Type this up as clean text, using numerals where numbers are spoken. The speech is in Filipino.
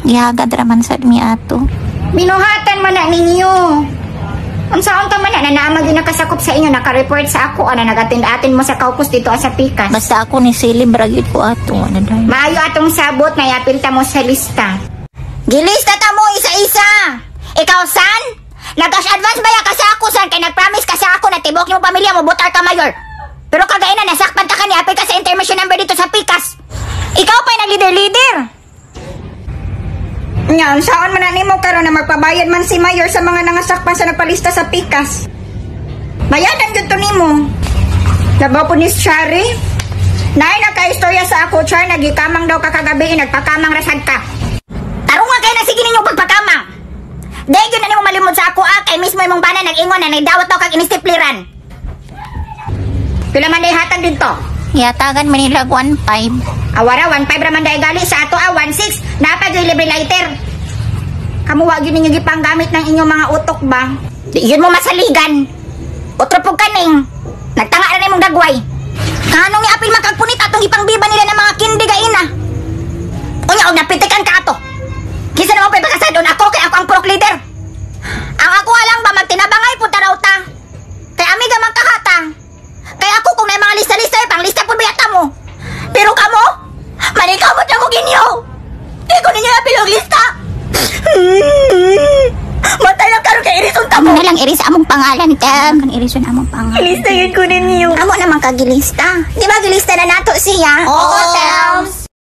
Gihagad raman sa mi ato. Binuhatan man na ninyo. Unsaon ta man na naamag yung nakasakop sa inyo, naka-report sa ako, nag-attend-attend mo sa caucus dito sa Pikas. Basta ako ni silib ragid ko ato. Ano dahil? Maayo atong sabot na yapilta mo sa lista. Gilista ta mo isa-isa. Ikaw san? Nag-cash advance ba ya ka sa ako san? Kaya nag-promise ka sa ako na tibok yung pamilya mo, butar ka mayor. Pero kagaya na nasakpan ta ka ni apil ka sa intermission number dito sa Pikas. Ikaw pa nag-leader-leader. Yan, saan man na nimo karon na magpabayad man si mayor sa mga nangasakpan sa nagpalista sa Pikas. Bayadan gyud to nimo. Labaw po ni Shari. Nay naka-istorya sa ako, Char, nagikamang daw ka kagabi, nagpakamang rasad ka. Tarungan kayo na sige ninyo pagpakamang. Dahil yun na nimo malimod sa ako, kay mismo imong bana nag-ingon na nagdawat daw kag inistipliran. Pila man day hatag dito? Yatagan Manila 1.5. Awara 1.5 raman day gali sa ato 1.6. Dapat yung libre lighter. Kamu wag yun ninyo gipanggamit ng inyong mga utok ba? Di yun mo masaligan. Otro pog kaning. Nagtanga na nimong dagway. Kanong ni apil makagpunit atong ipangbiba nila ng mga kindigaina. Unya og napitikan ka ato. Kisa naman pa ipakasadon ako kay ako ang prok leader. Ang ako alang ba magtinabangay punta raw ta. Kay amiga man kahata. Kay ako kung may mga lista-lista pang lista po bayata mo. Pero kamo, manikamot na mo ginyo. Ikaw ninyo apil og lista. Matay lang karon kay irison ta mo. Amo na lang iris among pangalan, Tem. Kan irison among pangalan. Lista yun ko ninyo. Amo naman kagilista. Di ba gilista na nato siya? Oo, Tems.